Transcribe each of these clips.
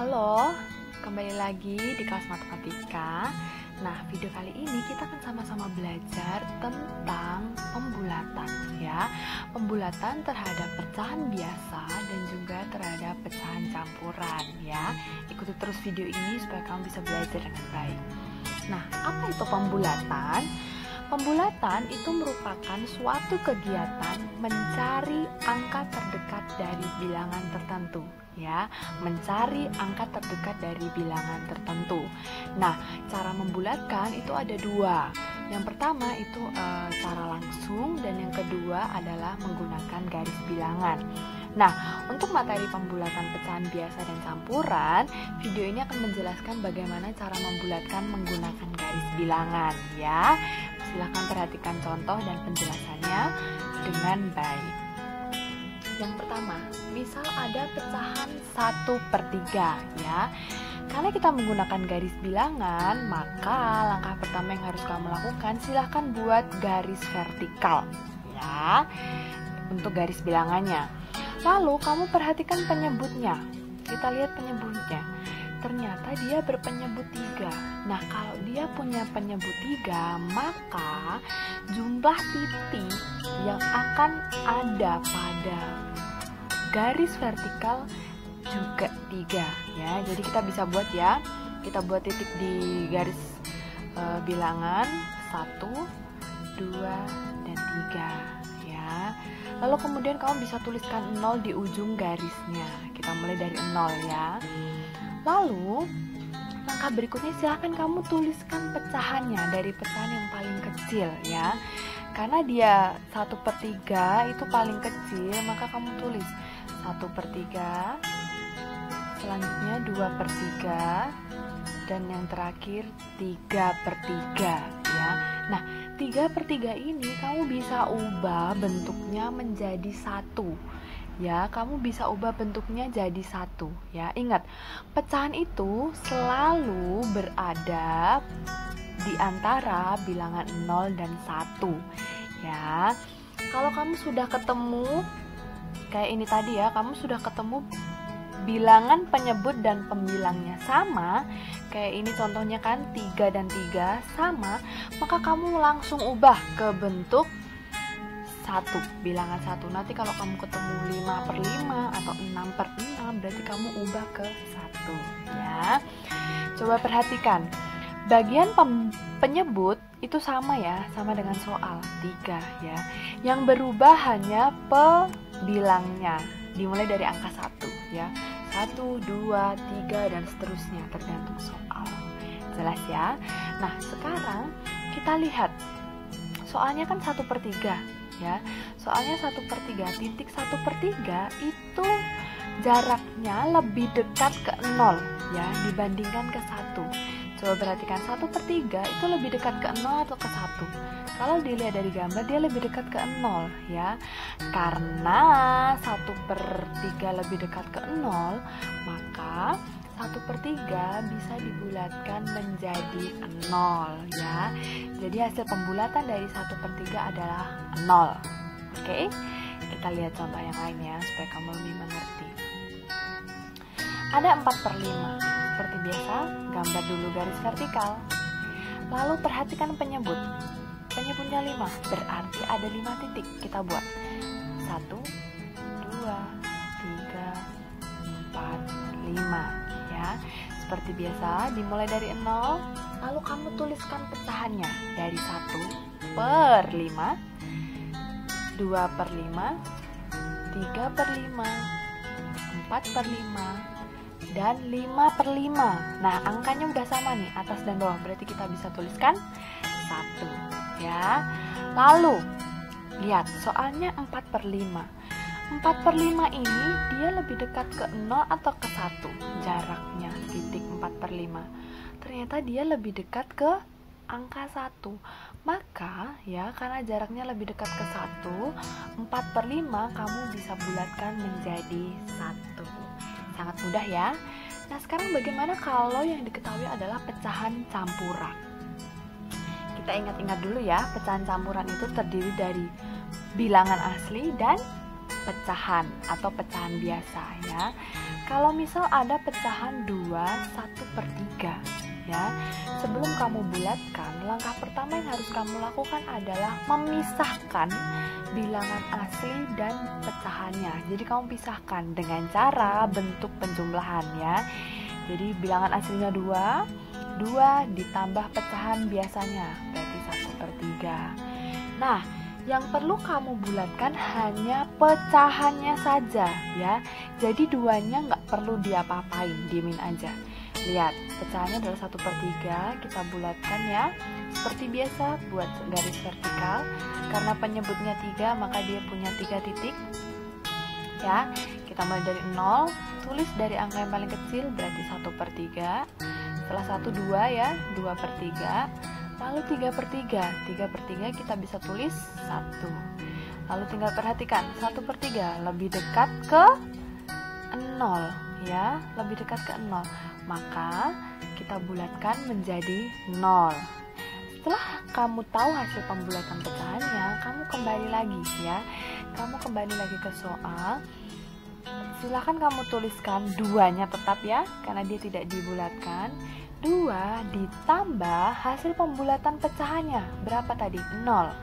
Halo, kembali lagi di kelas matematika. Nah, video kali ini kita akan sama-sama belajar tentang pembulatan ya. Pembulatan terhadap pecahan biasa dan juga terhadap pecahan campuran ya. Ikuti terus video ini supaya kamu bisa belajar dengan baik. Nah, apa itu pembulatan? Pembulatan itu merupakan suatu kegiatan mencari angka terdekat dari bilangan tertentu ya, mencari angka terdekat dari bilangan tertentu. Nah, cara membulatkan itu ada dua. Yang pertama itu cara langsung dan yang kedua adalah menggunakan garis bilangan. Nah, untuk materi pembulatan pecahan biasa dan campuran, video ini akan menjelaskan bagaimana cara membulatkan menggunakan garis bilangan ya. Silahkan perhatikan contoh dan penjelasannya dengan baik. Yang pertama, misal ada pecahan 1/3 ya. Karena kita menggunakan garis bilangan, maka langkah pertama yang harus kamu lakukan, silahkan buat garis vertikal ya, untuk garis bilangannya. Lalu kamu perhatikan penyebutnya. Kita lihat penyebutnya. Ternyata dia berpenyebut 3. Nah, kalau dia punya penyebut 3, maka jumlah titik yang akan ada pada garis vertikal juga 3 ya. Jadi kita bisa buat ya. Kita buat titik di garis bilangan 1, 2, dan 3 ya. Lalu kemudian kamu bisa tuliskan 0 di ujung garisnya. Kita mulai dari 0 ya. Lalu langkah berikutnya silahkan kamu tuliskan pecahannya dari pecahan yang paling kecil ya. Karena dia 1/3 itu paling kecil, maka kamu tulis 1/3, selanjutnya 2/3, dan yang terakhir 3/3 ya. Nah, 3/3 ini kamu bisa ubah bentuknya menjadi 1 ya. Kamu bisa ubah bentuknya jadi 1 ya. Ingat, pecahan itu selalu berada di antara bilangan 0 dan 1 ya. Kalau kamu sudah ketemu kayak ini tadi ya, kamu sudah ketemu bilangan penyebut dan pembilangnya sama, kayak ini contohnya kan 3 dan 3 sama, maka kamu langsung ubah ke bentuk 1, bilangan 1. Nanti kalau kamu ketemu 5/5 atau 6/6, berarti kamu ubah ke 1 ya. Coba perhatikan, bagian penyebut itu sama ya, sama dengan soal 3 ya. Yang berubah hanya pebilangnya, dimulai dari angka 1 ya. 1, 2, 3, dan seterusnya tergantung soal. Jelas ya? Nah, sekarang kita lihat soalnya kan 1/3 ya. Soalnya 1/3, titik 1/3 itu jaraknya lebih dekat ke 0 ya dibandingkan ke 1. Coba perhatikan, 1/3 itu lebih dekat ke 0 atau ke 1? Kalau dilihat dari gambar, dia lebih dekat ke 0 ya. Karena 1/3 lebih dekat ke 0, maka 1/3 bisa dibulatkan menjadi 0 ya. Jadi hasil pembulatan dari 1/3 adalah 0. Oke, kita lihat contoh yang lain ya, supaya kamu lebih mengerti. Ada 4/5. Seperti biasa, gambar dulu garis vertikal. Lalu perhatikan penyebut. Penyebutnya 5, berarti ada 5 titik. Kita buat 1, 2, 3, 4, 5 ya. Seperti biasa, dimulai dari 0, lalu kamu tuliskan pecahannya dari 1/5, 2/5, 3/5, 4/5, dan 5/5. Nah, angkanya udah sama nih, atas dan bawah, berarti kita bisa tuliskan 1 ya. Lalu lihat soalnya 4/5. 4/5 ini dia lebih dekat ke 0 atau ke 1 jaraknya, titik 4/5. Ternyata dia lebih dekat ke angka 1. Maka ya, karena jaraknya lebih dekat ke 1, 4/5 kamu bisa bulatkan menjadi 1. Sangat mudah ya. Nah, sekarang bagaimana kalau yang diketahui adalah pecahan campuran? Kita ingat-ingat dulu ya, pecahan campuran itu terdiri dari bilangan asli dan pecahan atau pecahan biasa ya. Kalau misal ada pecahan 2 1/3 ya, sebelum kamu bulatkan, langkah pertama yang harus kamu lakukan adalah memisahkan bilangan asli dan pecahannya. Jadi kamu pisahkan dengan cara bentuk penjumlahan ya. Jadi bilangan aslinya 2 ditambah pecahan biasanya, berarti 1/3. Nah, yang perlu kamu bulatkan hanya pecahannya saja ya. Jadi 2-nya nggak perlu diapa-apain, diemin aja. Lihat, pecahannya adalah 1/3, kita bulatkan ya. Seperti biasa, buat garis vertikal. Karena penyebutnya 3, maka dia punya 3 titik ya. Kita mulai dari 0, tulis dari angka yang paling kecil, berarti 1/3. Setelah 1, 2 ya, 2/3. Lalu 3/3, 3/3 kita bisa tulis 1. Lalu tinggal perhatikan, 1/3 lebih dekat ke 0 ya, lebih dekat ke 0. Maka kita bulatkan menjadi 0. Setelah kamu tahu hasil pembulatan pecahannya, kamu kembali lagi ya. Kamu kembali lagi ke soal. Silahkan kamu tuliskan 2-nya tetap ya, karena dia tidak dibulatkan. 2 ditambah hasil pembulatan pecahannya. Berapa tadi? 0.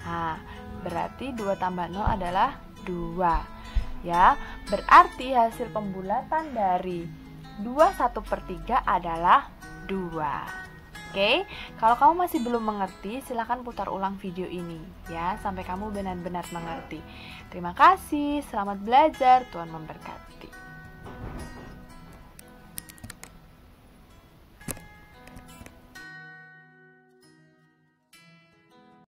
Nah, berarti 2 tambah 0 adalah 2. Ya, berarti hasil pembulatan dari 2 1/3 adalah 2. Oke, kalau kamu masih belum mengerti, silahkan putar ulang video ini ya, sampai kamu benar-benar mengerti. Terima kasih, selamat belajar, Tuhan memberkati.